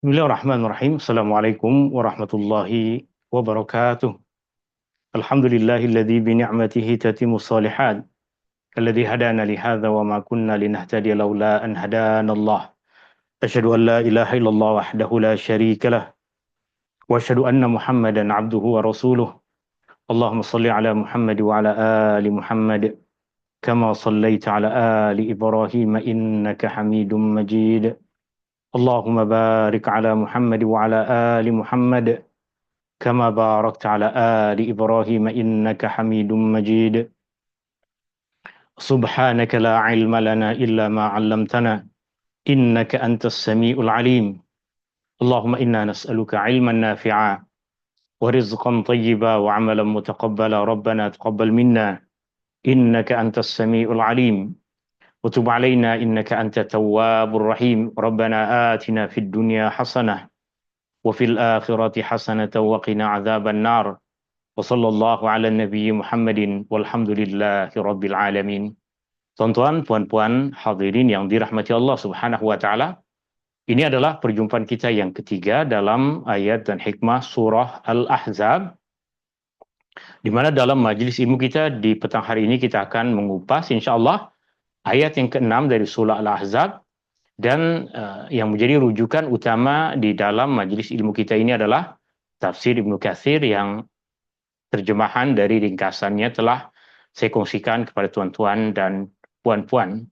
Bismillahirrahmanirrahim. Assalamualaikum warahmatullahi wabarakatuh. Alhamdulillahilladzi bi ni'matihi tatimmu shalihat. Alladzi hadana li hadza wa ma kunna linahtadiya laula an hadanallah. Asyhadu an la ilaha illallah wahdahu la syarika lah. Wa asyhadu anna Muhammadan abduhu wa rasuluh. Allahumma shalli ala Muhammad wa ala ali Muhammad kama shallaita ala ali Ibrahim innaka Hamidum Majid. Allahumma barik ala Muhammad wa ala ali Muhammad كما باركت على آل إبراهيم إنك حميد مجيد سبحانك لا علم لنا إلا ما علمتنا إنك أنت السميع العليم اللهم إنا نسألك علما نافعا ورزقا طيبا وعملا متقبلا ربنا تقبل منا إنك أنت السميع العليم وتب علينا إنك أنت التواب الرحيم ربنا آتنا في الدنيا حسنة وفي الآخرة حسنة وقنا عذاب النار وصلى الله على النبي محمد والحمد لله رب العالمين. Tuan-tuan, puan-puan, hadirin yang dirahmati Allah Subhanahu wa taala. Ini adalah perjumpaan kita yang ketiga dalam ayat dan hikmah surah Al-Ahzab, di mana dalam majelis ilmu kita di petang hari ini kita akan mengupas insyaallah ayat yang ke-6 dari surah Al-Ahzab. Dan yang menjadi rujukan utama di dalam majelis ilmu kita ini adalah tafsir Ibnu Katsir yang terjemahan dari ringkasannya telah saya kongsikan kepada tuan-tuan dan puan-puan.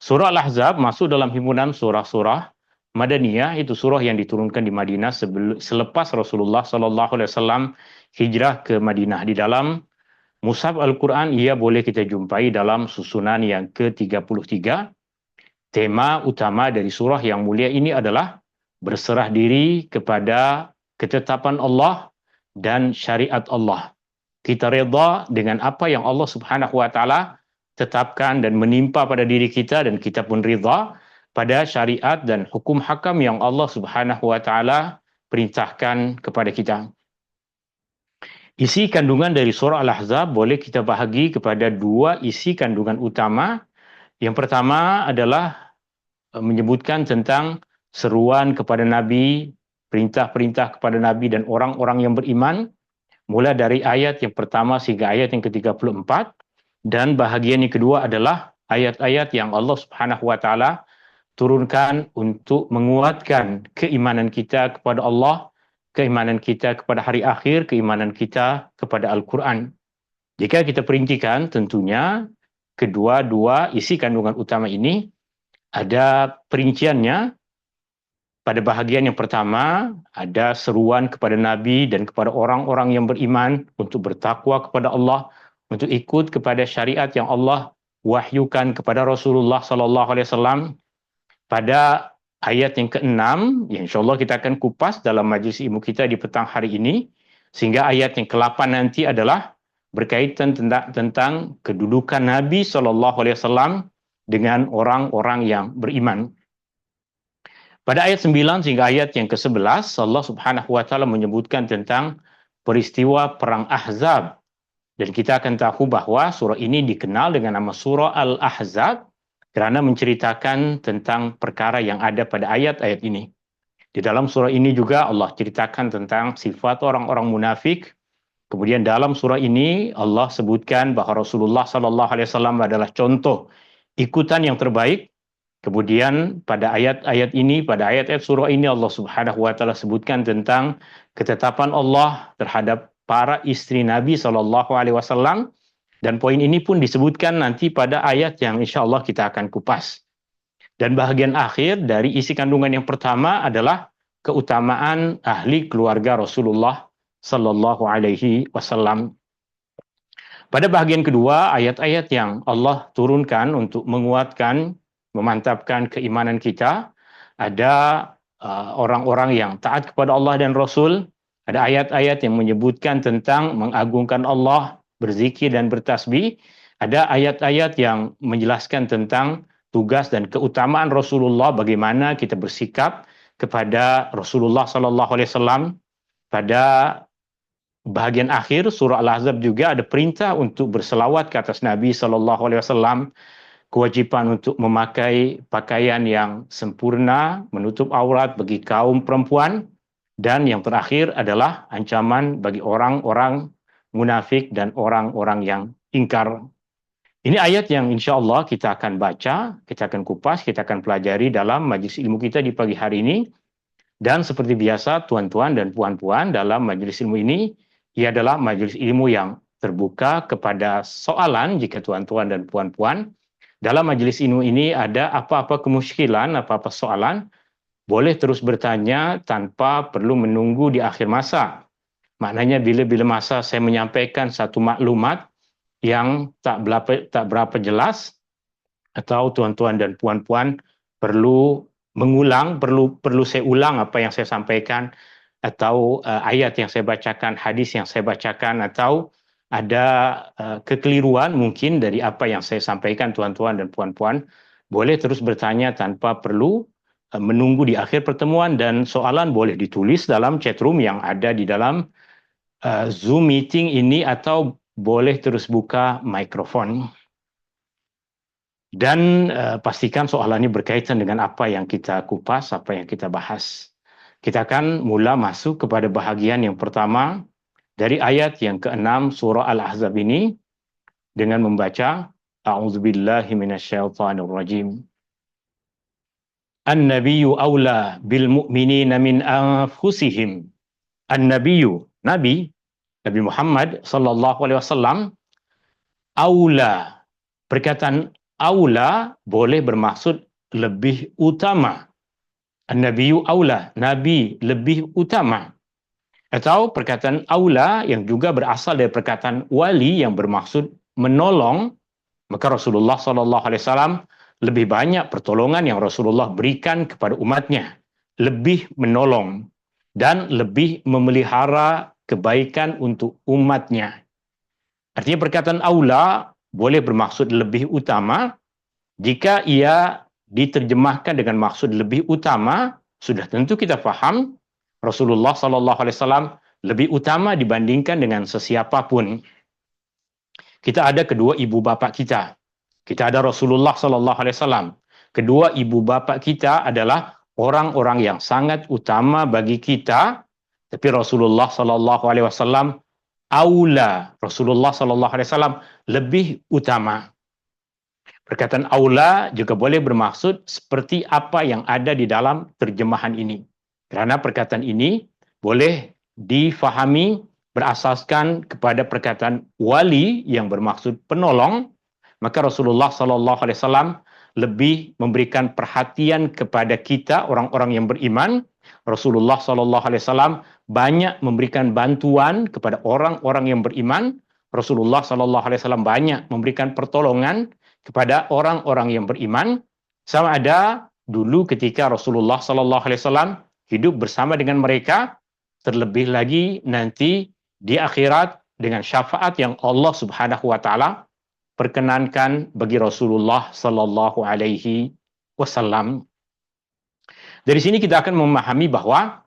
Surah Al-Ahzab masuk dalam himpunan surah-surah Madaniyah, itu surah yang diturunkan di Madinah selepas Rasulullah SAW hijrah ke Madinah. Di dalam Mushaf Al-Quran ia boleh kita jumpai dalam susunan yang ke-33. Tema utama dari surah yang mulia ini adalah berserah diri kepada ketetapan Allah dan syariat Allah. Kita reda dengan apa yang Allah Subhanahu wa taala tetapkan dan menimpa pada diri kita, dan kita pun reda pada syariat dan hukum hakam yang Allah Subhanahu wa taala perintahkan kepada kita. Isi kandungan dari surah Al-Ahzab boleh kita bahagi kepada dua isi kandungan utama. Yang pertama adalah menyebutkan tentang seruan kepada Nabi, perintah-perintah kepada Nabi dan orang-orang yang beriman, mulai dari ayat yang pertama sehingga ayat yang ke-34, dan bahagian yang kedua adalah ayat-ayat yang Allah Subhanahu wa taala turunkan untuk menguatkan keimanan kita kepada Allah, keimanan kita kepada hari akhir, keimanan kita kepada Al-Quran. Jika kita perintikan, tentunya kedua-dua isi kandungan utama ini ada perinciannya. Pada bahagian yang pertama, ada seruan kepada Nabi dan kepada orang-orang yang beriman untuk bertakwa kepada Allah, untuk ikut kepada syariat yang Allah wahyukan kepada Rasulullah SAW. Pada ayat yang ke-6, yang insyaAllah kita akan kupas dalam majlis ilmu kita di petang hari ini, sehingga ayat yang ke-8 nanti adalah berkaitan tentang kedudukan Nabi SAW dengan orang-orang yang beriman. Pada ayat 9 hingga ayat yang ke-11, Allah Subhanahu wa taala menyebutkan tentang peristiwa perang Ahzab. Dan kita akan tahu bahwa surah ini dikenal dengan nama surah Al-Ahzab kerana menceritakan tentang perkara yang ada pada ayat-ayat ini. Di dalam surah ini juga Allah ceritakan tentang sifat orang-orang munafik. Kemudian dalam surah ini Allah sebutkan bahawa Rasulullah SAW adalah contoh ikutan yang terbaik. Kemudian pada ayat-ayat ini, pada ayat-ayat surah ini Allah Subhanahu wa taala sebutkan tentang ketetapan Allah terhadap para isteri Nabi SAW, dan poin ini pun disebutkan nanti pada ayat yang insya-Allah kita akan kupas. Dan bahagian akhir dari isi kandungan yang pertama adalah keutamaan ahli keluarga Rasulullah SAW. Pada bahagian kedua, ayat-ayat yang Allah turunkan untuk menguatkan, memantapkan keimanan kita, ada orang-orang yang taat kepada Allah dan Rasul, ada ayat-ayat yang menyebutkan tentang mengagungkan Allah, berzikir dan bertasbih, ada ayat-ayat yang menjelaskan tentang tugas dan keutamaan Rasulullah, bagaimana kita bersikap kepada Rasulullah SAW. Pada bahagian akhir surah Al-Ahzab juga ada perintah untuk berselawat ke atas Nabi SAW. kewajiban untuk memakai pakaian yang sempurna, menutup aurat bagi kaum perempuan, dan yang terakhir adalah ancaman bagi orang-orang munafik dan orang-orang yang ingkar. Ini ayat yang insya Allah kita akan baca, kita akan kupas, kita akan pelajari dalam majelis ilmu kita di pagi hari ini. Dan seperti biasa, tuan-tuan dan puan-puan, dalam majelis ilmu ini, ia adalah majelis ilmu yang terbuka kepada soalan. Jika tuan-tuan dan puan-puan dalam majelis ilmu ini ada apa-apa kemusykilan, apa-apa soalan, boleh terus bertanya tanpa perlu menunggu di akhir masa. Maknanya bila-bila masa saya menyampaikan satu maklumat yang tak berapa jelas, atau tuan-tuan dan puan-puan perlu mengulang, perlu saya ulang apa yang saya sampaikan, atau ayat yang saya bacakan, hadis yang saya bacakan, atau ada kekeliruan mungkin dari apa yang saya sampaikan, tuan-tuan dan puan-puan, boleh terus bertanya tanpa perlu menunggu di akhir pertemuan, dan soalan boleh ditulis dalam chat room yang ada di dalam Zoom meeting ini, atau boleh terus buka mikrofon. Dan pastikan soalannya berkaitan dengan apa yang kita kupas, apa yang kita bahas. Kita akan mula masuk kepada bahagian yang pertama dari ayat yang ke-6 surah Al-Ahzab ini dengan membaca A'udzubillahi minasyaitonirrajim. An-nabiyyu aula bil mu'minina min anfusihim. An-nabiyyu, Nabi Muhammad sallallahu alaihi wasallam, aula. Perkataan aula boleh bermaksud lebih utama. An-nabiyyu aula, Nabi lebih utama. Atau perkataan aula yang juga berasal dari perkataan wali yang bermaksud menolong, maka Rasulullah SAW lebih banyak pertolongan yang Rasulullah berikan kepada umatnya, lebih menolong dan lebih memelihara kebaikan untuk umatnya. Artinya perkataan aula boleh bermaksud lebih utama. Jika ia diterjemahkan dengan maksud lebih utama, sudah tentu kita faham Rasulullah SAW lebih utama dibandingkan dengan sesiapapun. Kita ada kedua ibu bapa kita. Kita ada Rasulullah SAW. Kedua ibu bapa kita adalah orang-orang yang sangat utama bagi kita. Tapi Rasulullah SAW aula. Rasulullah SAW lebih utama. Perkataan aula juga boleh bermaksud seperti apa yang ada di dalam terjemahan ini. Kerana perkataan ini boleh difahami berasaskan kepada perkataan wali yang bermaksud penolong, maka Rasulullah SAW lebih memberikan perhatian kepada kita, orang-orang yang beriman. Rasulullah SAW banyak memberikan bantuan kepada orang-orang yang beriman. Rasulullah SAW banyak memberikan pertolongan kepada orang-orang yang beriman. Sama ada dulu ketika Rasulullah SAW hidup bersama dengan mereka, terlebih lagi nanti di akhirat dengan syafaat yang Allah Subhanahu wa taala perkenankan bagi Rasulullah sallallahu alaihi wasallam. Dari sini kita akan memahami bahwa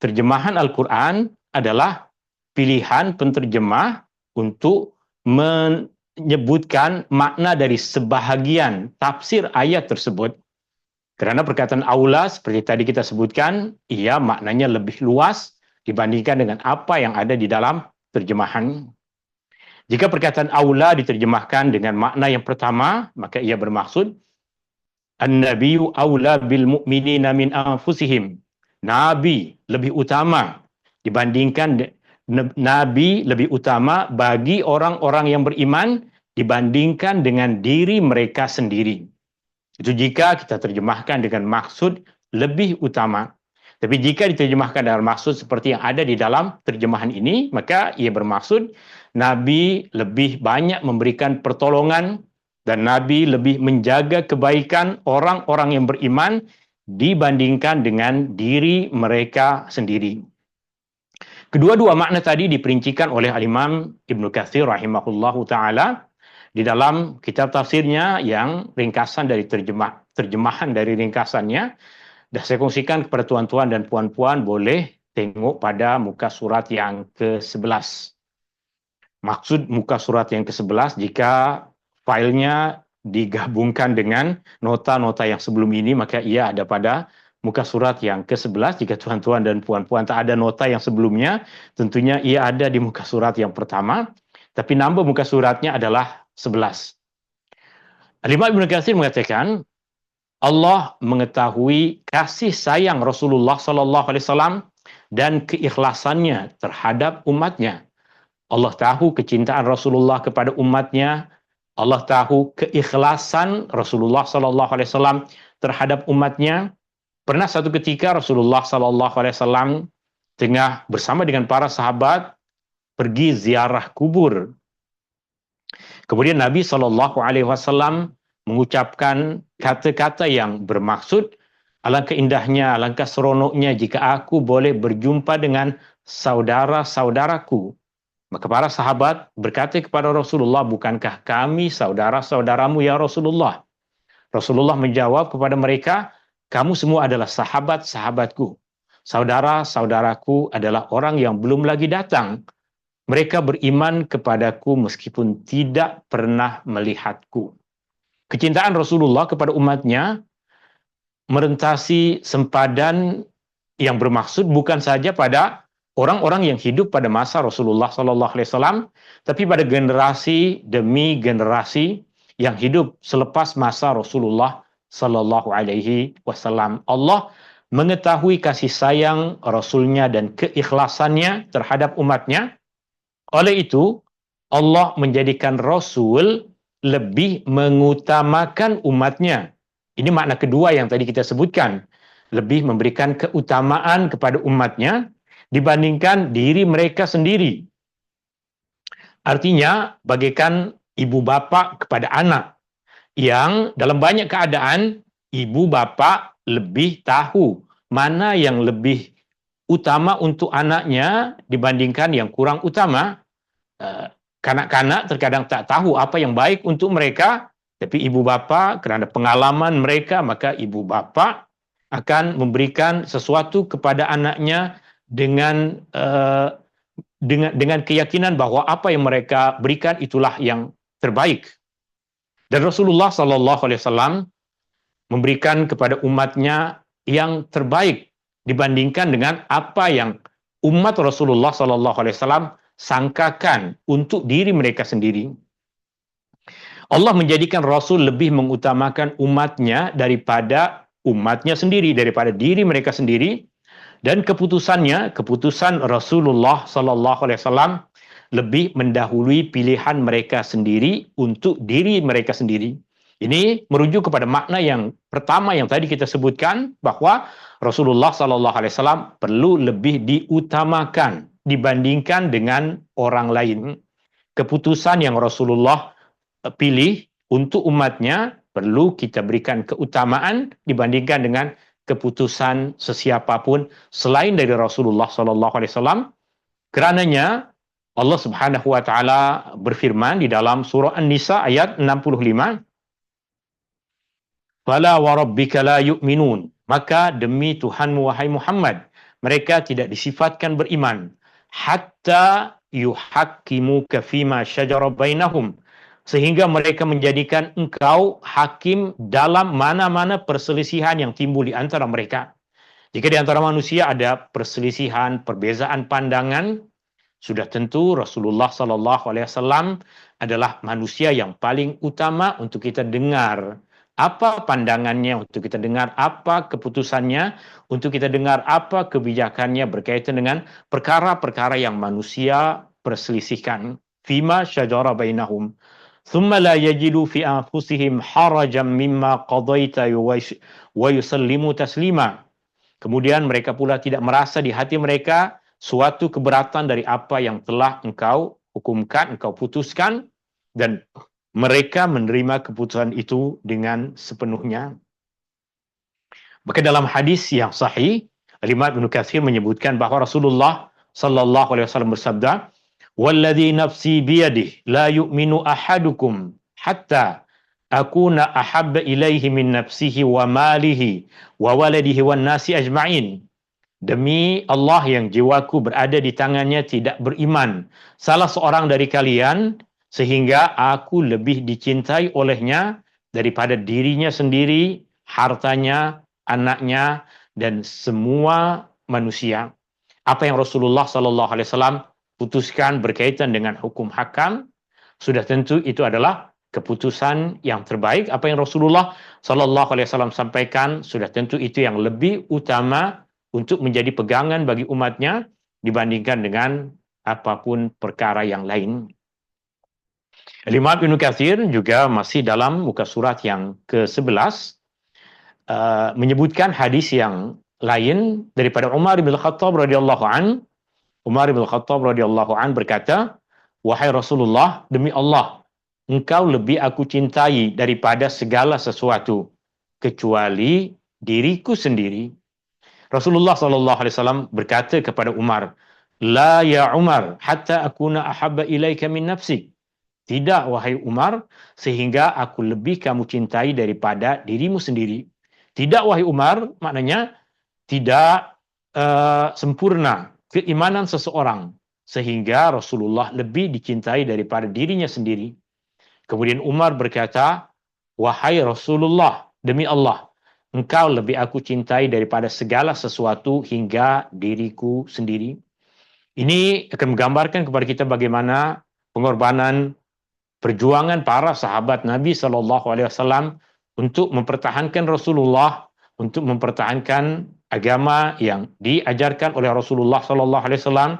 terjemahan Al-Qur'an adalah pilihan penterjemah untuk menyebutkan makna dari sebahagian tafsir ayat tersebut. Kerana perkataan aula seperti tadi kita sebutkan, ia maknanya lebih luas dibandingkan dengan apa yang ada di dalam terjemahan. Jika perkataan aula diterjemahkan dengan makna yang pertama, maka ia bermaksud An-nabiyyu aula bil mu'minina min anfusihim. Nabi lebih utama dibandingkan Nabi lebih utama bagi orang-orang yang beriman dibandingkan dengan diri mereka sendiri. Itu jika kita terjemahkan dengan maksud lebih utama. Tapi jika diterjemahkan dengan maksud seperti yang ada di dalam terjemahan ini, maka ia bermaksud Nabi lebih banyak memberikan pertolongan dan Nabi lebih menjaga kebaikan orang-orang yang beriman dibandingkan dengan diri mereka sendiri. Kedua-dua makna tadi diperincikan oleh Al-Imam Ibnu Katsir rahimahullahu ta'ala di dalam kitab tafsirnya yang ringkasan dari terjemahan dari ringkasannya. Dah saya kongsikan kepada tuan-tuan dan puan-puan, boleh tengok pada muka surat yang ke-11. Maksud muka surat yang ke-11 jika filenya digabungkan dengan nota-nota yang sebelum ini, maka ia ada pada muka surat yang ke-11. Jika tuan-tuan dan puan-puan tak ada nota yang sebelumnya, tentunya ia ada di muka surat yang pertama, tapi nama muka suratnya adalah 11. Al-Imam Ibnu Katsir mengatakan, Allah mengetahui kasih sayang Rasulullah sallallahu alaihi wasallam dan keikhlasannya terhadap umatnya. Allah tahu kecintaan Rasulullah kepada umatnya. Allah tahu keikhlasan Rasulullah sallallahu alaihi wasallam terhadap umatnya. Pernah satu ketika Rasulullah sallallahu alaihi wasallam tengah bersama dengan para sahabat pergi ziarah kubur. Kemudian Nabi sallallahu alaihi wasallam mengucapkan kata-kata yang bermaksud, alangkah indahnya, alangkah seronoknya jika aku boleh berjumpa dengan saudara-saudaraku. Maka para sahabat berkata kepada Rasulullah, bukankah kami saudara-saudaramu ya Rasulullah? Rasulullah menjawab kepada mereka, kamu semua adalah sahabat-sahabatku. Saudara-saudaraku adalah orang yang belum lagi datang. Mereka beriman kepadaku meskipun tidak pernah melihatku. Kecintaan Rasulullah kepada umatnya merentasi sempadan yang bermaksud bukan saja pada orang-orang yang hidup pada masa Rasulullah SAW, tapi pada generasi demi generasi yang hidup selepas masa Rasulullah SAW. Allah mengetahui kasih sayang Rasulnya dan keikhlasannya terhadap umatnya. Oleh itu, Allah menjadikan Rasul lebih mengutamakan umatnya. Ini makna kedua yang tadi kita sebutkan. Lebih memberikan keutamaan kepada umatnya dibandingkan diri mereka sendiri. Artinya, bagaikan ibu bapa kepada anak, yang dalam banyak keadaan, ibu bapa lebih tahu mana yang lebih utama untuk anaknya dibandingkan yang kurang utama. Kanak-kanak terkadang tak tahu apa yang baik untuk mereka, tapi ibu bapa kerana pengalaman mereka, maka ibu bapa akan memberikan sesuatu kepada anaknya dengan keyakinan bahwa apa yang mereka berikan itulah yang terbaik. Dan Rasulullah SAW memberikan kepada umatnya yang terbaik dibandingkan dengan apa yang umat Rasulullah SAW sangkakan untuk diri mereka sendiri. Allah menjadikan Rasul lebih mengutamakan umatnya daripada umatnya sendiri, daripada diri mereka sendiri, dan keputusan Rasulullah SAW lebih mendahului pilihan mereka sendiri untuk diri mereka sendiri. Ini merujuk kepada makna yang pertama yang tadi kita sebutkan, bahwa Rasulullah SAW perlu lebih diutamakan dibandingkan dengan orang lain. Keputusan yang Rasulullah pilih untuk umatnya perlu kita berikan keutamaan dibandingkan dengan keputusan sesiapapun selain dari Rasulullah SAW. Kerananya Allah Subhanahu wa taala berfirman di dalam surah An-Nisa ayat 65, "Fala wa rabbika la yu'minun." Maka demi Tuhanmu wahai Muhammad, mereka tidak disifatkan beriman hatta yuhakkimuka fima syajara bainahum, sehingga mereka menjadikan engkau hakim dalam mana-mana perselisihan yang timbul di antara mereka. Jika di antara manusia ada perselisihan, perbezaan pandangan, sudah tentu Rasulullah SAW adalah manusia yang paling utama untuk kita dengar apa pandangannya, untuk kita dengar apa keputusannya, untuk kita dengar apa kebijakannya berkaitan dengan perkara-perkara yang manusia perselisihkan. Fima syajara bainahum. Thumma la yajidu fi anfusihim harajan mimma qadaita wa yusallimu taslima. Kemudian mereka pula tidak merasa di hati mereka suatu keberatan dari apa yang telah engkau hukumkan, engkau putuskan, dan mereka menerima keputusan itu dengan sepenuhnya. Maka dalam hadis yang sahih, Imam Ibnu Katsir menyebutkan bahawa Rasulullah sallallahu alaihi wasallam bersabda, "Walladzi nafsi biyadihi la yu'minu ahadukum hatta akuna ahabba ilaihi min nafsihi wa malihi wa waladihi wan nasi ajma'in." Demi Allah yang jiwaku berada di tangannya, tidak beriman salah seorang dari kalian sehingga aku lebih dicintai olehnya daripada dirinya sendiri, hartanya, anaknya, dan semua manusia. Apa yang Rasulullah Sallallahu Alaihi Wasallam putuskan berkaitan dengan hukum hakam, sudah tentu itu adalah keputusan yang terbaik. Apa yang Rasulullah Sallallahu Alaihi Wasallam sampaikan, sudah tentu itu yang lebih utama untuk menjadi pegangan bagi umatnya dibandingkan dengan apapun perkara yang lain. Imam Ibnu Katsir juga masih dalam muka surat yang ke-11 menyebutkan hadis yang lain daripada Umar bin Khattab radhiyallahu an. Umar bin Khattab radhiyallahu an berkata, "Wahai Rasulullah, demi Allah, engkau lebih aku cintai daripada segala sesuatu kecuali diriku sendiri." Rasulullah sallallahu alaihi wasallam berkata kepada Umar, "La ya Umar, hatta akuna ahabba ilaika min nafsik." Tidak, wahai Umar, sehingga aku lebih kamu cintai daripada dirimu sendiri. Tidak, wahai Umar, maknanya tidak sempurna keimanan seseorang sehingga Rasulullah lebih dicintai daripada dirinya sendiri. Kemudian Umar berkata, "Wahai Rasulullah, demi Allah, engkau lebih aku cintai daripada segala sesuatu hingga diriku sendiri." Ini akan menggambarkan kepada kita bagaimana pengorbanan perjuangan para sahabat Nabi Sallallahu Alaihi Wasallam untuk mempertahankan Rasulullah, untuk mempertahankan agama yang diajarkan oleh Rasulullah Sallallahu Alaihi Wasallam,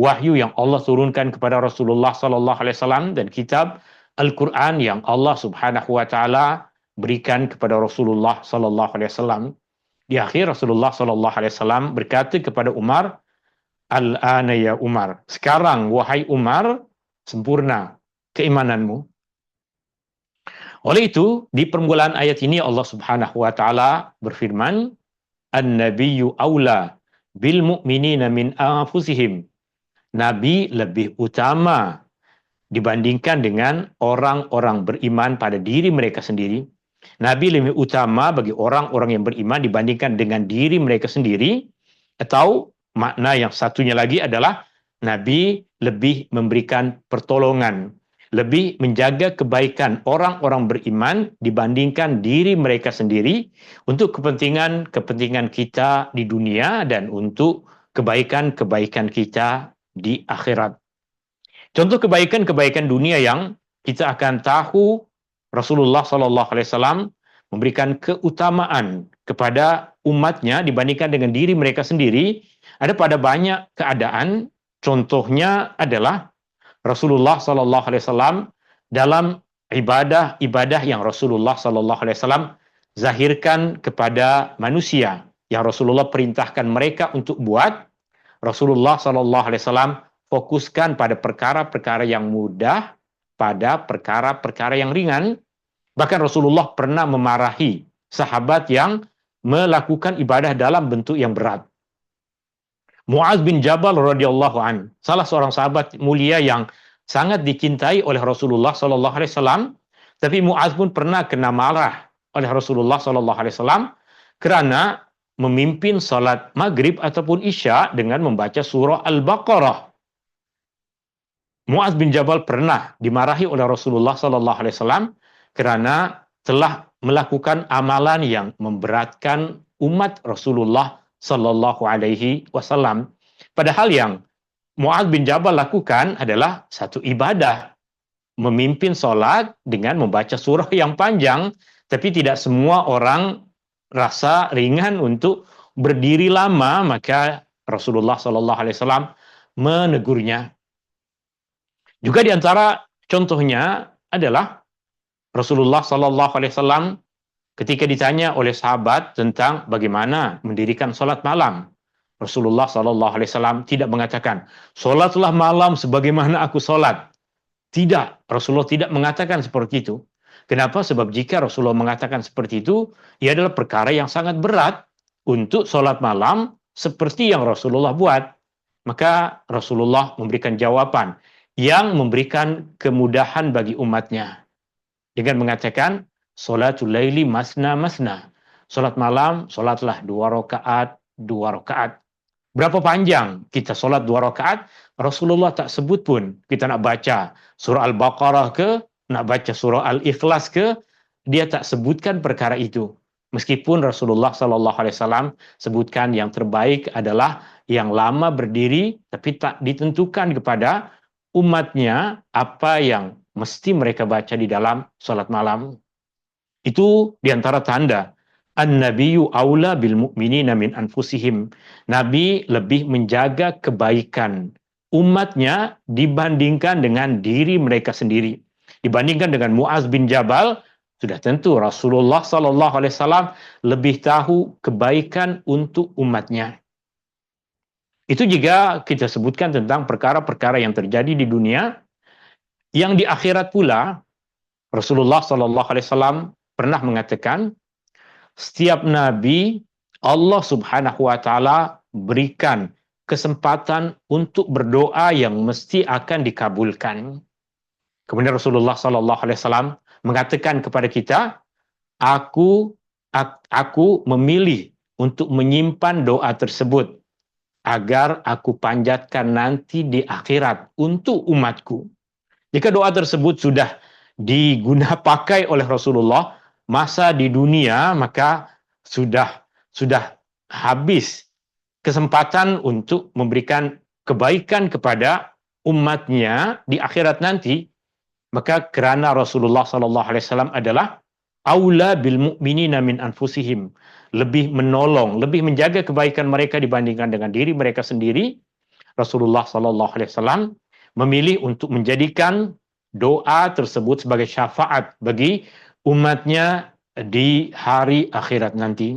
wahyu yang Allah turunkan kepada Rasulullah Sallallahu Alaihi Wasallam, dan kitab Al-Quran yang Allah Subhanahu Wa Taala berikan kepada Rasulullah Sallallahu Alaihi Wasallam. Di akhir Rasulullah Sallallahu Alaihi Wasallam berkata kepada Umar, "Al-ana ya Umar, sekarang wahai Umar, sempurna keimananmu." Oleh itu, di permulaan ayat ini Allah Subhanahu wa taala berfirman, "An-nabiyyu aula bil mu'minina min anfusihim." Nabi lebih utama dibandingkan dengan orang-orang beriman pada diri mereka sendiri. Nabi lebih utama bagi orang-orang yang beriman dibandingkan dengan diri mereka sendiri, atau makna yang satunya lagi adalah Nabi lebih memberikan pertolongan, lebih menjaga kebaikan orang-orang beriman dibandingkan diri mereka sendiri untuk kepentingan kita di dunia dan untuk kebaikan-kebaikan kita di akhirat. Contoh kebaikan-kebaikan dunia yang kita akan tahu, Rasulullah Sallallahu Alaihi Wasallam memberikan keutamaan kepada umatnya dibandingkan dengan diri mereka sendiri. Ada pada banyak keadaan. Contohnya adalah Rasulullah Sallallahu Alaihi Wasallam dalam ibadah yang Rasulullah Sallallahu Alaihi Wasallam zahirkan kepada manusia, yang Rasulullah perintahkan mereka untuk buat. Rasulullah Sallallahu Alaihi Wasallam fokuskan pada perkara-perkara yang mudah, pada perkara-perkara yang ringan. Bahkan Rasulullah pernah memarahi sahabat yang melakukan ibadah dalam bentuk yang berat. Muaz bin Jabal radhiyallahu an, salah seorang sahabat mulia yang sangat dicintai oleh Rasulullah sallallahu alaihi wasallam, tapi Muaz pun pernah kena marah oleh Rasulullah sallallahu alaihi wasallam kerana memimpin salat maghrib ataupun isya dengan membaca surah Al-Baqarah. Muaz bin Jabal pernah dimarahi oleh Rasulullah sallallahu alaihi wasallam kerana telah melakukan amalan yang memberatkan umat Rasulullah sallallahu alaihi wasallam. Padahal yang Muaz bin Jabal lakukan adalah satu ibadah, memimpin solat dengan membaca surah yang panjang, tapi tidak semua orang rasa ringan untuk berdiri lama, maka Rasulullah sallallahu alaihi wasallam menegurnya. Juga di antara contohnya adalah Rasulullah sallallahu alaihi wasallam ketika ditanya oleh sahabat tentang bagaimana mendirikan solat malam, Rasulullah sallallahu alaihi wasallam tidak mengatakan, "Solatlah malam sebagaimana aku solat." Tidak, Rasulullah tidak mengatakan seperti itu. Kenapa? Sebab jika Rasulullah mengatakan seperti itu, ia adalah perkara yang sangat berat untuk solat malam seperti yang Rasulullah buat. Maka Rasulullah memberikan jawaban yang memberikan kemudahan bagi umatnya dengan mengatakan, "Salatul laili masna masna." Salat malam, salatlah 2 rakaat, 2 rakaat. Berapa panjang kita solat 2 rakaat? Rasulullah tak sebut pun kita nak baca surah Al-Baqarah ke, nak baca surah Al-Ikhlas ke, dia tak sebutkan perkara itu. Meskipun Rasulullah Sallallahu Alaihi Wasallam sebutkan yang terbaik adalah yang lama berdiri, tapi tak ditentukan kepada umatnya apa yang mesti mereka baca di dalam sholat malam. Itu diantara tanda An-Nabiyyu aula bil mu'minina min anfusihim. Nabi lebih menjaga kebaikan umatnya dibandingkan dengan diri mereka sendiri. Dibandingkan dengan Muaz bin Jabal, sudah tentu Rasulullah Sallallahu Alaihi Wasallam lebih tahu kebaikan untuk umatnya. Itu juga kita sebutkan tentang perkara-perkara yang terjadi di dunia, yang di akhirat pula Rasulullah Sallallahu Alaihi Wasallam pernah mengatakan, setiap nabi Allah Subhanahu wa taala berikan kesempatan untuk berdoa yang mesti akan dikabulkan. Kemudian Rasulullah sallallahu alaihi wasallam mengatakan kepada kita, aku memilih untuk menyimpan doa tersebut agar aku panjatkan nanti di akhirat untuk umatku. Jika doa tersebut sudah diguna pakai oleh Rasulullah masa di dunia, maka sudah habis kesempatan untuk memberikan kebaikan kepada umatnya di akhirat nanti. Maka kerana Rasulullah sallallahu alaihi wasallam adalah aula bil mu'minina min anfusihim, lebih menolong, lebih menjaga kebaikan mereka dibandingkan dengan diri mereka sendiri, Rasulullah sallallahu alaihi wasallam memilih untuk menjadikan doa tersebut sebagai syafaat bagi umatnya di hari akhirat nanti.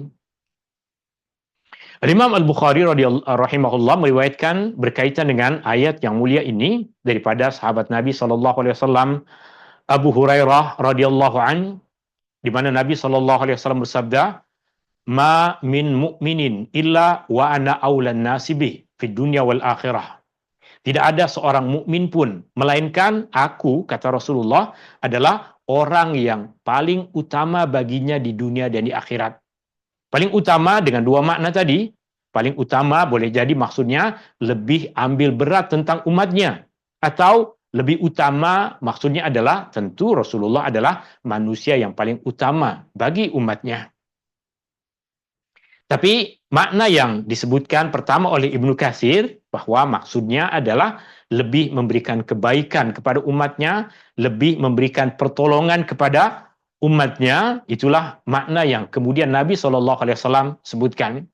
Imam Al-Bukhari rahimahullah meriwayatkan berkaitan dengan ayat yang mulia ini daripada sahabat Nabi sallallahu alaihi wasallam Abu Hurairah radhiyallahu an, di mana Nabi sallallahu alaihi wasallam bersabda, "Ma min mu'minin illa wa ana aulan nasi bih fid dunya wal akhirah." Tidak ada seorang mukmin pun melainkan aku, kata Rasulullah, adalah orang yang paling utama baginya di dunia dan di akhirat. Paling utama dengan dua makna tadi. Paling utama boleh jadi maksudnya lebih ambil berat tentang umatnya. Atau lebih utama maksudnya adalah tentu Rasulullah adalah manusia yang paling utama bagi umatnya. Tapi makna yang disebutkan pertama oleh Ibnu Katsir, bahwa maksudnya adalah lebih memberikan kebaikan kepada umatnya, lebih memberikan pertolongan kepada umatnya, itulah makna yang kemudian Nabi SAW sebutkan.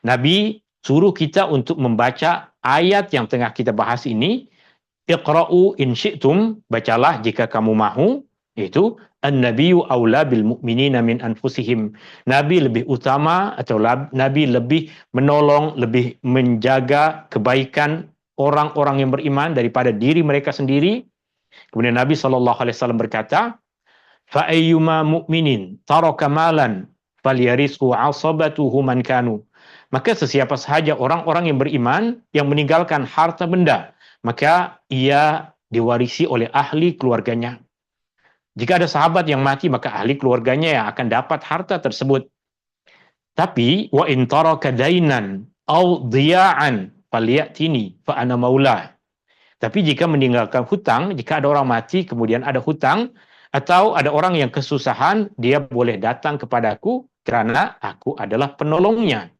Nabi suruh kita untuk membaca ayat yang tengah kita bahas ini, Iqra'u in syi'tum, bacalah jika kamu mahu, yaitu An-Nabiyyu aula bil mu'minina min anfusihim. Nabi lebih utama atau Nabi lebih menolong, lebih menjaga kebaikan orang-orang yang beriman daripada diri mereka sendiri. Kemudian Nabi SAW berkata, fa ayyuma mu'minin taraka malan falyarishu 'asabatuhu man kanu. Maka sesiapa sahaja orang-orang yang beriman yang meninggalkan harta benda, maka ia diwarisi oleh ahli keluarganya. Jika ada sahabat yang mati, maka ahli keluarganya yang akan dapat harta tersebut. Tapi wa in taraka dainan aw dhiya'an falyatini fa ana maulah. Tapi jika meninggalkan hutang, jika ada orang mati kemudian ada hutang, atau ada orang yang kesusahan, dia boleh datang kepadaku kerana aku adalah penolongnya.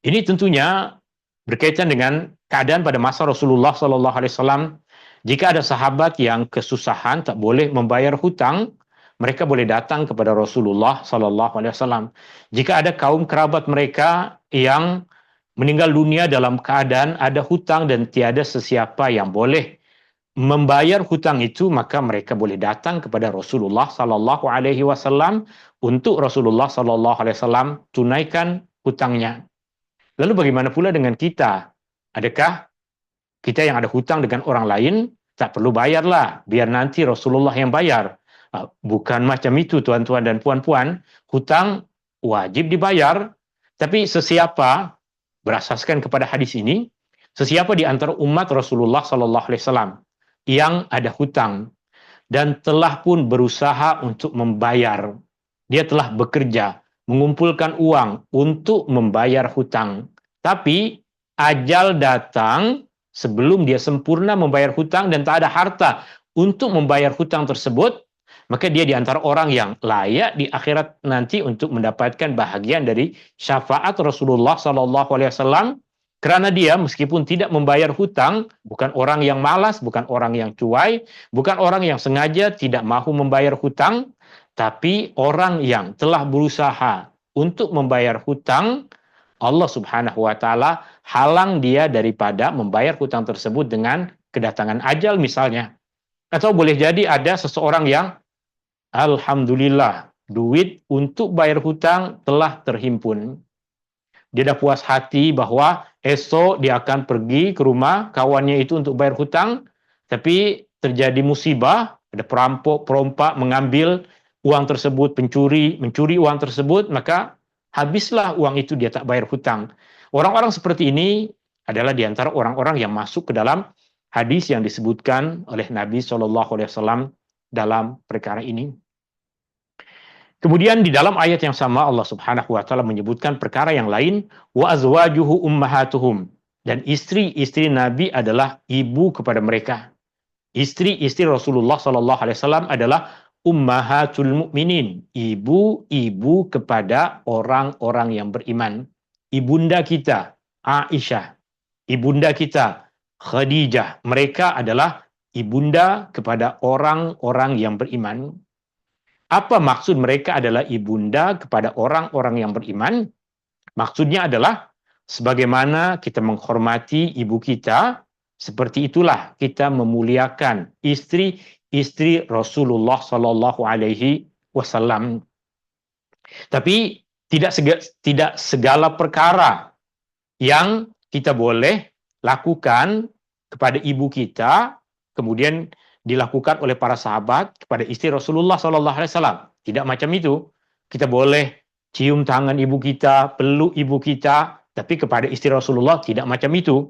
Ini tentunya berkaitan dengan keadaan pada masa Rasulullah SAW. Jika ada sahabat yang kesusahan tak boleh membayar hutang, mereka boleh datang kepada Rasulullah SAW. Jika ada kaum kerabat mereka yang meninggal dunia dalam keadaan ada hutang dan tiada sesiapa yang boleh membayar hutang itu, maka mereka boleh datang kepada Rasulullah SAW untuk Rasulullah SAW tunaikan hutangnya. Lalu bagaimana pula dengan kita? Adakah kita yang ada hutang dengan orang lain, tak perlu bayarlah, biar nanti Rasulullah yang bayar? Bukan macam itu, tuan-tuan dan puan-puan. Hutang wajib dibayar. Tapi sesiapa, berasaskan kepada hadis ini, sesiapa di antara umat Rasulullah SAW yang ada hutang dan telah pun berusaha untuk membayar, dia telah bekerja, mengumpulkan uang untuk membayar hutang. Tapi ajal datang sebelum dia sempurna membayar hutang dan tak ada harta untuk membayar hutang tersebut, maka dia di antara orang yang layak di akhirat nanti untuk mendapatkan bahagian dari syafaat Rasulullah Sallallahu Alaihi Wasallam, karena dia meskipun tidak membayar hutang, bukan orang yang malas, bukan orang yang cuai, bukan orang yang sengaja tidak mahu membayar hutang, tapi orang yang telah berusaha untuk membayar hutang, Allah Subhanahu wa taala halang dia daripada membayar hutang tersebut dengan kedatangan ajal misalnya. Atau boleh jadi ada seseorang yang alhamdulillah duit untuk bayar hutang telah terhimpun. Dia dah puas hati bahwa esok dia akan pergi ke rumah kawannya itu untuk bayar hutang, tapi terjadi musibah, ada perampok, perompak mengambil uang tersebut, mencuri uang tersebut, maka habislah uang itu, dia tak bayar hutang. Orang-orang seperti ini adalah di antara orang-orang yang masuk ke dalam hadis yang disebutkan oleh Nabi SAW dalam perkara ini. Kemudian di dalam ayat yang sama Allah Subhanahu wa taala menyebutkan perkara yang lain, wa azwajuhu ummahatuhum, dan istri-istri Nabi adalah ibu kepada mereka. Istri-istri Rasulullah sallallahu alaihi wasallam adalah ummahatul mukminin, ibu-ibu kepada orang-orang yang beriman. Ibunda kita Aisyah, ibunda kita Khadijah, mereka adalah ibunda kepada orang-orang yang beriman. Apa maksud mereka adalah ibunda kepada orang-orang yang beriman? Maksudnya adalah sebagaimana kita menghormati ibu kita, seperti itulah kita memuliakan istri-istri Rasulullah Sallallahu Alaihi Wasallam. Tapi tidak segala perkara yang kita boleh lakukan kepada ibu kita, kemudian dilakukan oleh para sahabat kepada istri Rasulullah Sallallahu Alaihi Wasallam. Tidak macam itu. Kita boleh cium tangan ibu kita, peluk ibu kita, tapi kepada istri Rasulullah tidak macam itu.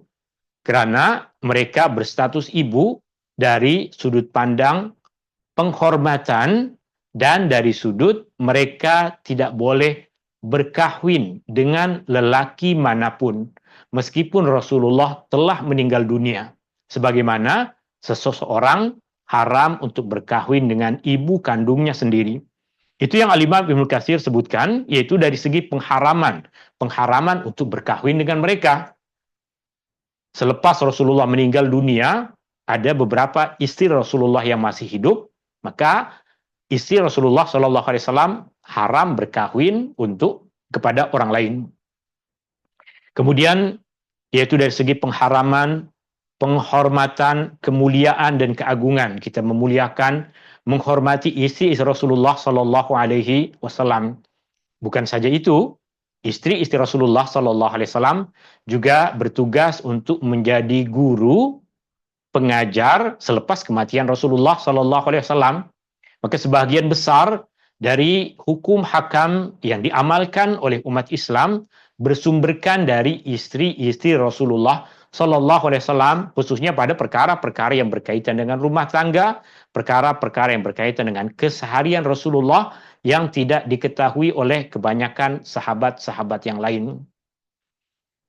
Karena mereka berstatus ibu dari sudut pandang penghormatan dan dari sudut mereka tidak boleh berkahwin dengan lelaki manapun meskipun Rasulullah telah meninggal dunia. Sebagaimana seseorang haram untuk berkahwin dengan ibu kandungnya sendiri. Itu yang Al-Imam Ibnu Katsir sebutkan, yaitu dari segi pengharaman untuk berkahwin dengan mereka. Selepas Rasulullah meninggal dunia, ada beberapa istri Rasulullah yang masih hidup, maka istri Rasulullah SAW haram berkahwin kepada orang lain. Kemudian, yaitu dari segi pengharaman, penghormatan, kemuliaan dan keagungan. Kita memuliakan, menghormati istri Rasulullah Sallallahu Alaihi Wasallam. Bukan saja itu, istri-istri Rasulullah Sallallahu Alaihi Wasallam juga bertugas untuk menjadi guru, pengajar selepas kematian Rasulullah Sallallahu Alaihi Wasallam. Maka sebagian besar dari hukum hakam yang diamalkan oleh umat Islam bersumberkan dari istri-istri Rasulullah Sallallahu Alaihi Wasallam, khususnya pada perkara-perkara yang berkaitan dengan rumah tangga, perkara-perkara yang berkaitan dengan keseharian Rasulullah yang tidak diketahui oleh kebanyakan sahabat-sahabat yang lain.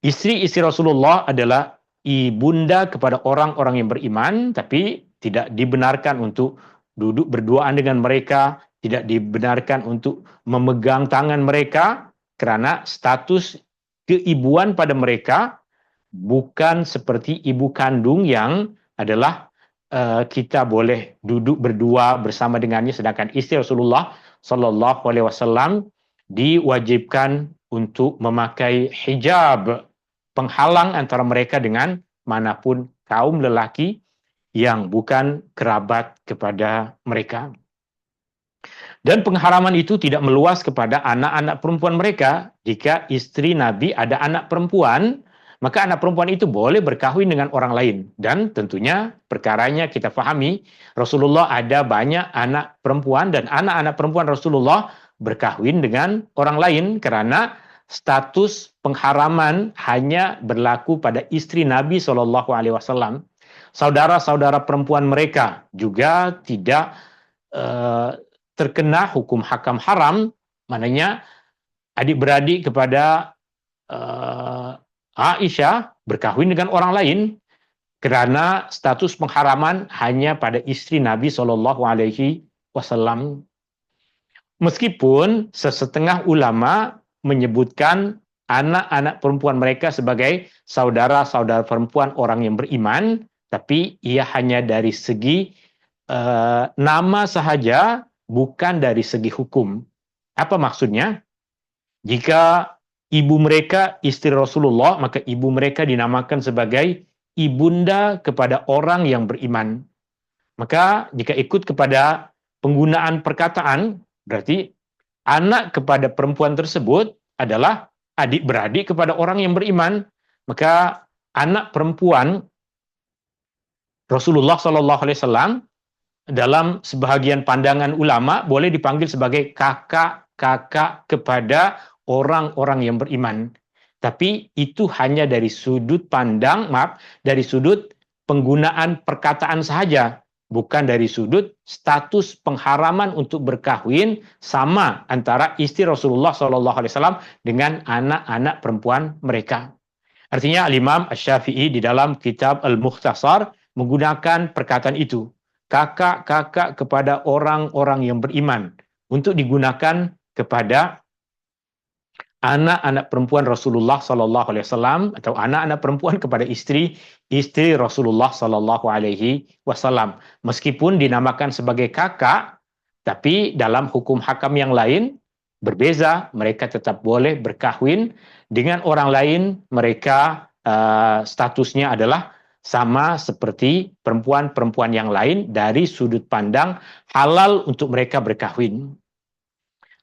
Istri-istri Rasulullah adalah ibunda kepada orang-orang yang beriman, tapi tidak dibenarkan untuk duduk berduaan dengan mereka, tidak dibenarkan untuk memegang tangan mereka, karena status keibuan pada mereka bukan seperti ibu kandung yang adalah kita boleh duduk berdua bersama dengannya, sedangkan istri Rasulullah Sallallahu Alaihi Wasallam diwajibkan untuk memakai hijab, penghalang antara mereka dengan manapun kaum lelaki yang bukan kerabat kepada mereka. Dan pengharaman itu tidak meluas kepada anak-anak perempuan mereka. Jika istri Nabi ada anak perempuan, maka anak perempuan itu boleh berkahwin dengan orang lain. Dan tentunya perkaranya kita fahami, Rasulullah ada banyak anak perempuan dan anak-anak perempuan Rasulullah berkahwin dengan orang lain karena status pengharaman hanya berlaku pada istri Nabi SAW. Saudara-saudara perempuan mereka juga tidak terkena hukum hakam haram, maknanya adik-beradik kepada Aisyah berkahwin dengan orang lain karena status pengharaman hanya pada istri Nabi SAW. wasallam. Meskipun setengah ulama menyebutkan anak-anak perempuan mereka sebagai saudara-saudara perempuan orang yang beriman, tapi ia hanya dari segi nama sahaja, bukan dari segi hukum. Apa maksudnya? Jika ibu mereka istri Rasulullah, maka ibu mereka dinamakan sebagai ibunda kepada orang yang beriman. Maka jika ikut kepada penggunaan perkataan, berarti anak kepada perempuan tersebut adalah adik-beradik kepada orang yang beriman. Maka anak perempuan Rasulullah SAW dalam sebahagian pandangan ulama boleh dipanggil sebagai kakak kepada orang-orang yang beriman. Tapi itu hanya dari sudut pandang, dari sudut penggunaan perkataan sahaja, bukan dari sudut status pengharaman untuk berkahwin sama antara istri Rasulullah SAW dengan anak-anak perempuan mereka. Artinya Al-Imam Asy-Syafi'i di dalam kitab Al-Mukhtasar menggunakan perkataan itu, kakak kepada orang-orang yang beriman, untuk digunakan kepada anak-anak perempuan Rasulullah SAW atau anak-anak perempuan kepada istri Rasulullah SAW. Meskipun dinamakan sebagai kakak, tapi dalam hukum hakam yang lain berbeza, mereka tetap boleh berkahwin dengan orang lain. Mereka statusnya adalah sama seperti perempuan-perempuan yang lain dari sudut pandang halal untuk mereka berkahwin.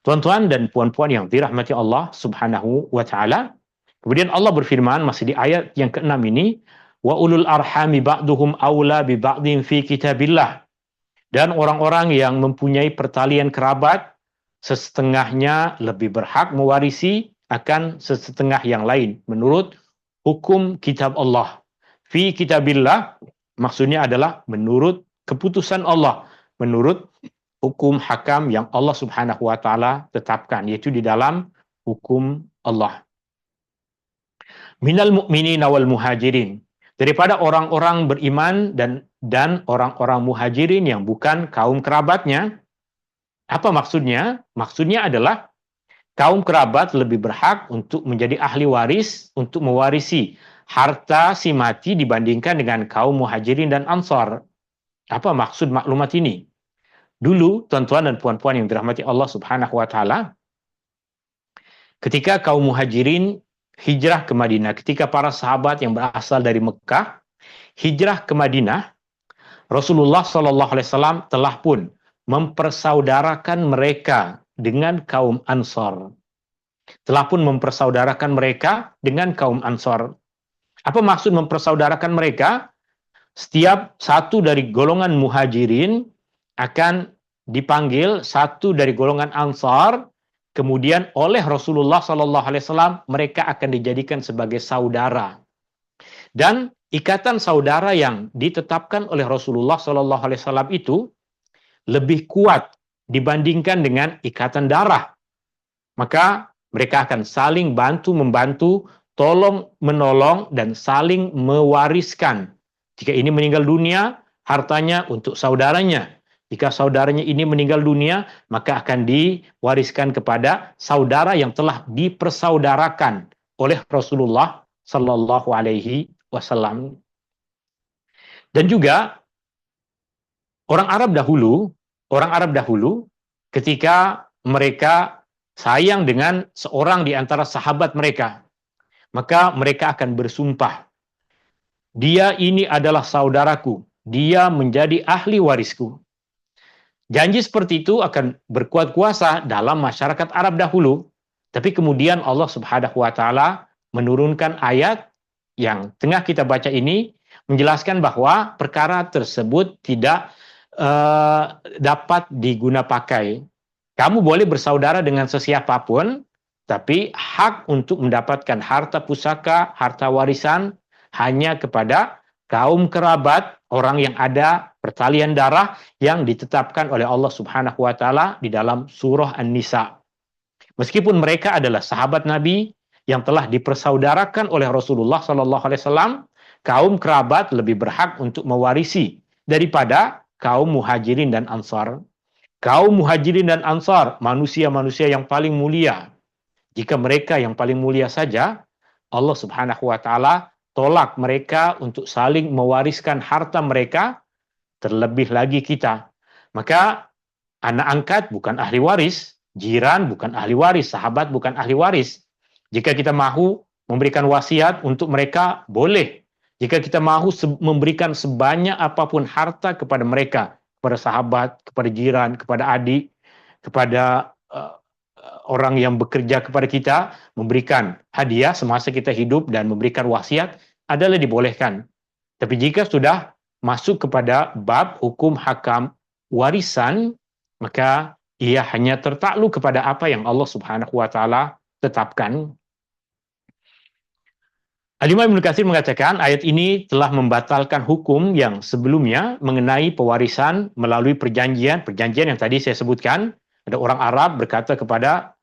Tuan-tuan dan puan-puan yang dirahmati Allah Subhanahu wa taala, kemudian Allah berfirman masih di ayat yang ke-6 ini, wa ulul arhami ba'duhum aula bi ba'din fi kitabillah. Dan orang-orang yang mempunyai pertalian kerabat sesetengahnya lebih berhak mewarisi akan sesetengah yang lain menurut hukum kitab Allah. Fi kitabillah maksudnya adalah menurut keputusan Allah, menurut hukum hakam yang Allah Subhanahu wa taala tetapkan, yaitu di dalam hukum Allah. Minal mu'minina wal muhajirin, daripada orang-orang beriman dan orang-orang muhajirin yang bukan kaum kerabatnya. Apa maksudnya? Maksudnya adalah kaum kerabat lebih berhak untuk menjadi ahli waris, untuk mewarisi harta si mati dibandingkan dengan kaum muhajirin dan ansar. Apa maksud maklumat ini? Dulu, tuan-tuan dan puan-puan yang dirahmati Allah Subhanahu wa taala, ketika kaum muhajirin hijrah ke Madinah, ketika para sahabat yang berasal dari Mekah hijrah ke Madinah, Rasulullah SAW telah pun mempersaudarakan mereka dengan kaum Ansar. Telah pun mempersaudarakan mereka dengan kaum Ansar. Apa maksud mempersaudarakan mereka? Setiap satu dari golongan muhajirin akan dipanggil satu dari golongan Ansar, kemudian oleh Rasulullah SAW mereka akan dijadikan sebagai saudara. Dan ikatan saudara yang ditetapkan oleh Rasulullah SAW itu lebih kuat dibandingkan dengan ikatan darah. Maka mereka akan saling bantu-membantu, tolong-menolong, dan saling mewariskan. Jika ini meninggal dunia, hartanya untuk saudaranya. Jika saudaranya ini meninggal dunia, maka akan diwariskan kepada saudara yang telah dipersaudarakan oleh Rasulullah Sallallahu Alaihi Wasallam. Dan juga orang Arab dahulu, ketika mereka sayang dengan seorang di antara sahabat mereka, maka mereka akan bersumpah, dia ini adalah saudaraku, dia menjadi ahli warisku. Janji seperti itu akan berkuat kuasa dalam masyarakat Arab dahulu. Tapi kemudian Allah Subhanahu wa taala menurunkan ayat yang tengah kita baca ini, menjelaskan bahwa perkara tersebut tidak dapat diguna pakai. Kamu boleh bersaudara dengan sesiapapun, tapi hak untuk mendapatkan harta pusaka, harta warisan hanya kepada kaum kerabat, orang yang ada pertalian darah yang ditetapkan oleh Allah Subhanahu wa taala di dalam surah An-Nisa. Meskipun mereka adalah sahabat Nabi yang telah dipersaudarakan oleh Rasulullah SAW, kaum kerabat lebih berhak untuk mewarisi daripada kaum muhajirin dan ansar. Kaum Muhajirin dan Ansar, manusia-manusia yang paling mulia. Jika mereka yang paling mulia saja, Allah Subhanahu wa taala tolak mereka untuk saling mewariskan harta mereka, terlebih lagi kita. Maka anak angkat bukan ahli waris, jiran bukan ahli waris, sahabat bukan ahli waris. Jika kita mahu memberikan wasiat untuk mereka, boleh. Jika kita mahu memberikan sebanyak apapun harta kepada mereka, kepada sahabat, kepada jiran, kepada adik, kepada orang yang bekerja kepada kita, memberikan hadiah semasa kita hidup dan memberikan wasiat adalah dibolehkan. Tapi jika sudah masuk kepada bab hukum hakam warisan, maka ia hanya tertakluk kepada apa yang Allah Subhanahu wa taala tetapkan. Al-Imam Ibnu Katsir mengatakan ayat ini telah membatalkan hukum yang sebelumnya mengenai pewarisan melalui perjanjian yang tadi saya sebutkan. Ada orang Arab berkata kepada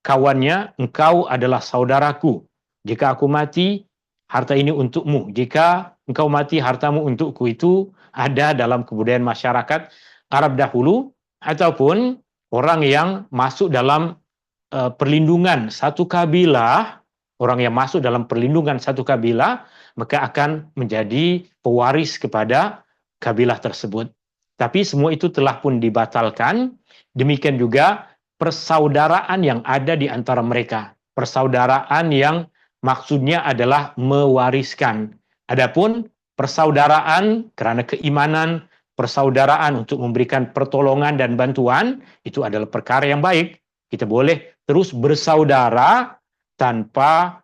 kawannya, engkau adalah saudaraku. Jika aku mati, harta ini untukmu. Jika engkau mati, hartamu untukku. Itu ada dalam kebudayaan masyarakat Arab dahulu, ataupun orang yang masuk dalam perlindungan satu kabilah, orang yang masuk dalam perlindungan satu kabilah, maka akan menjadi pewaris kepada kabilah tersebut. Tapi semua itu telah pun dibatalkan. Demikian juga persaudaraan yang ada di antara mereka. Persaudaraan yang maksudnya adalah mewariskan. Adapun persaudaraan kerana keimanan, persaudaraan untuk memberikan pertolongan dan bantuan, itu adalah perkara yang baik. Kita boleh terus bersaudara tanpa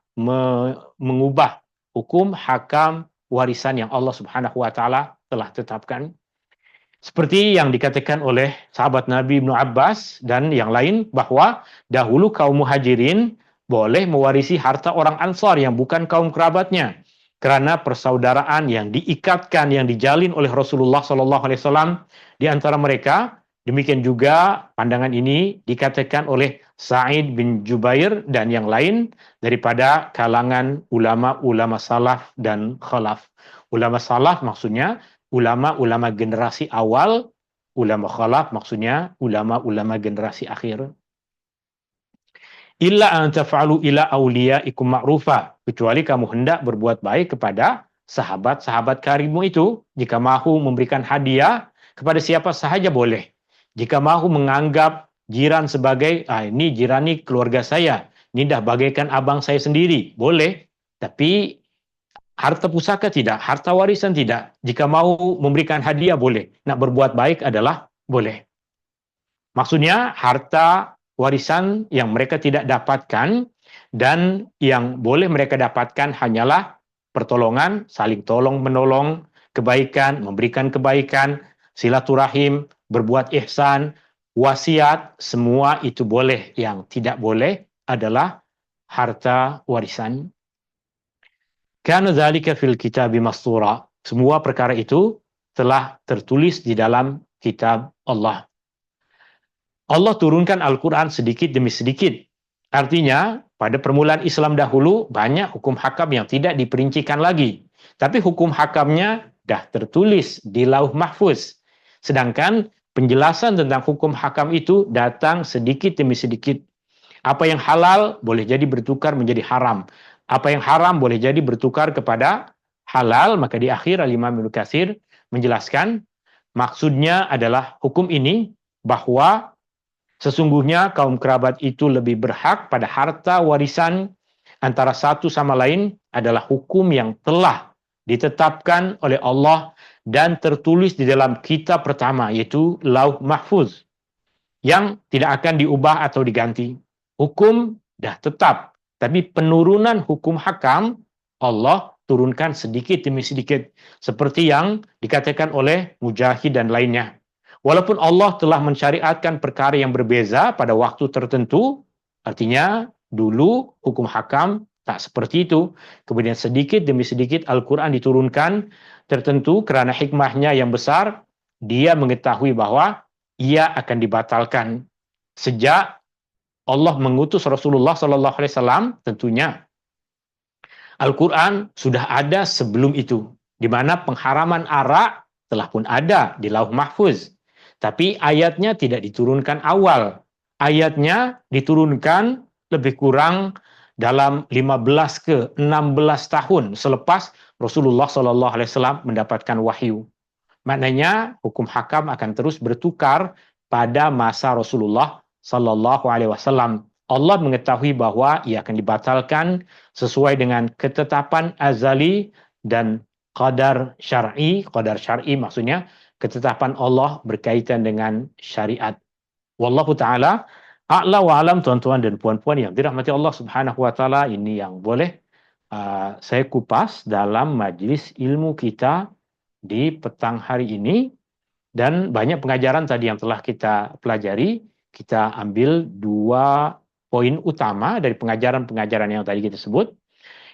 mengubah hukum hakam warisan yang Allah Subhanahu wa taala telah tetapkan. Seperti yang dikatakan oleh sahabat Nabi Ibnu Abbas dan yang lain, bahwa dahulu kaum Muhajirin boleh mewarisi harta orang Ansar yang bukan kaum kerabatnya, karena persaudaraan yang diikatkan, yang dijalin oleh Rasulullah SAW di antara mereka. Demikian juga pandangan ini dikatakan oleh Sa'id bin Jubair dan yang lain daripada kalangan ulama-ulama salaf dan khalaf. Ulama salaf maksudnya ulama-ulama generasi awal, ulama khalaf maksudnya ulama-ulama generasi akhir. Illa an taf'alu ila awliyaikum ma'rufa, kecuali kamu hendak berbuat baik kepada sahabat-sahabat karibmu itu. Jika mahu memberikan hadiah kepada siapa sahaja boleh. Jika mahu menganggap jiran sebagai, ini jiran ni keluarga saya, ini dah bagaikan abang saya sendiri, boleh. Tapi harta pusaka tidak, harta warisan tidak. Jika mahu memberikan hadiah boleh. Nak berbuat baik adalah boleh. Maksudnya harta warisan yang mereka tidak dapatkan dan yang boleh mereka dapatkan hanyalah pertolongan, saling tolong menolong, kebaikan, memberikan kebaikan, silaturahim, berbuat ihsan, wasiat, semua itu boleh. Yang tidak boleh adalah harta warisan. Kana dzalika fil kitabi mastura. Semua perkara itu telah tertulis di dalam kitab Allah. Allah turunkan Al-Quran sedikit demi sedikit. Artinya, pada permulaan Islam dahulu, banyak hukum hakam yang tidak diperincikan lagi. Tapi hukum hakamnya dah tertulis di Lauh Mahfuz. Sedangkan penjelasan tentang hukum hakam itu datang sedikit demi sedikit. Apa yang halal boleh jadi bertukar menjadi haram. Apa yang haram boleh jadi bertukar kepada halal. Maka di akhir Al-Imam Ibnu Katsir menjelaskan, maksudnya adalah hukum ini bahwa sesungguhnya kaum kerabat itu lebih berhak pada harta warisan antara satu sama lain adalah hukum yang telah ditetapkan oleh Allah dan tertulis di dalam kitab pertama, yaitu Lauh Mahfuz, yang tidak akan diubah atau diganti. Hukum dah tetap, tapi penurunan hukum hakam Allah turunkan sedikit demi sedikit, seperti yang dikatakan oleh Mujahid dan lainnya. Walaupun Allah telah mensyariatkan perkara yang berbeza pada waktu tertentu, artinya dulu hukum hakam tak seperti itu. Kemudian sedikit demi sedikit Al-Quran diturunkan tertentu kerana hikmahnya yang besar. Dia mengetahui bahwa ia akan dibatalkan. Sejak Allah mengutus Rasulullah SAW, tentunya Al-Quran sudah ada sebelum itu. Di mana pengharaman arak telah pun ada di Lauh Mahfuz. Tapi ayatnya tidak diturunkan awal. Ayatnya diturunkan lebih kurang dalam 15 ke 16 tahun selepas Rasulullah SAW mendapatkan wahyu. Maknanya hukum hakam akan terus bertukar pada masa Rasulullah SAW. Allah mengetahui bahwa ia akan dibatalkan sesuai dengan ketetapan azali dan qadar syar'i. Qadar syar'i maksudnya ketetapan Allah berkaitan dengan syariat. Wallahu taala a'la wa alam, tuan-tuan dan puan-puan yang dirahmati Allah Subhanahu wa taala. Ini yang boleh saya kupas dalam majlis ilmu kita di petang hari ini, dan banyak pengajaran tadi yang telah kita pelajari. Kita ambil 2 poin utama dari pengajaran-pengajaran yang tadi kita sebut.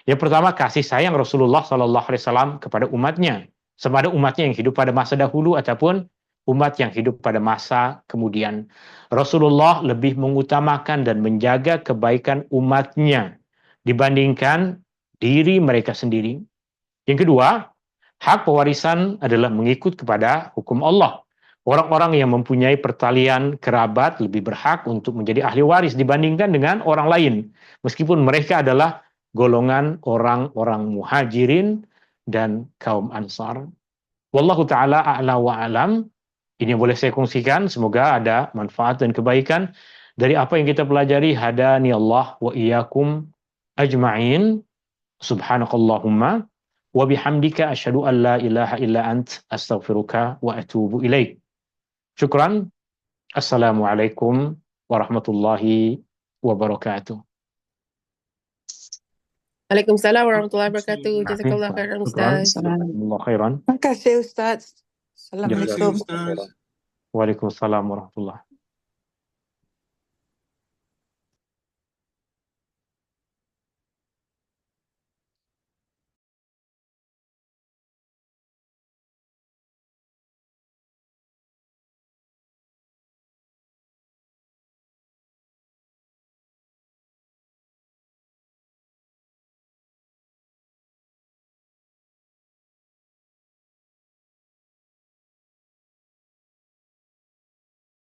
Yang pertama, kasih sayang Rasulullah SAW kepada umatnya, sama ada umatnya yang hidup pada masa dahulu ataupun umat yang hidup pada masa kemudian. Rasulullah lebih mengutamakan dan menjaga kebaikan umatnya dibandingkan diri mereka sendiri. Yang kedua, hak pewarisan adalah mengikut kepada hukum Allah. Orang-orang yang mempunyai pertalian kerabat lebih berhak untuk menjadi ahli waris dibandingkan dengan orang lain, meskipun mereka adalah golongan orang-orang muhajirin dan kaum ansar. Wallahu ta'ala a'la wa alam. Ini yang boleh saya kongsikan. Semoga ada manfaat dan kebaikan dari apa yang kita pelajari. Hadani Allah wa iyyakum ajma'in. Subhanakallahumma wa bihamdika asyhadu an la ilaha illa ant astaghfiruka wa atubu ilaik. Syukran. Assalamualaikum warahmatullahi wabarakatuh. Waalaikumsalam warahmatullahi wabarakatuh. Jazakallah khairan Syukran. Ustaz. Jazakumullah khairan. Terima kasih Ustaz. Assalamualaikum. Waalaikumsalam warahmatullahi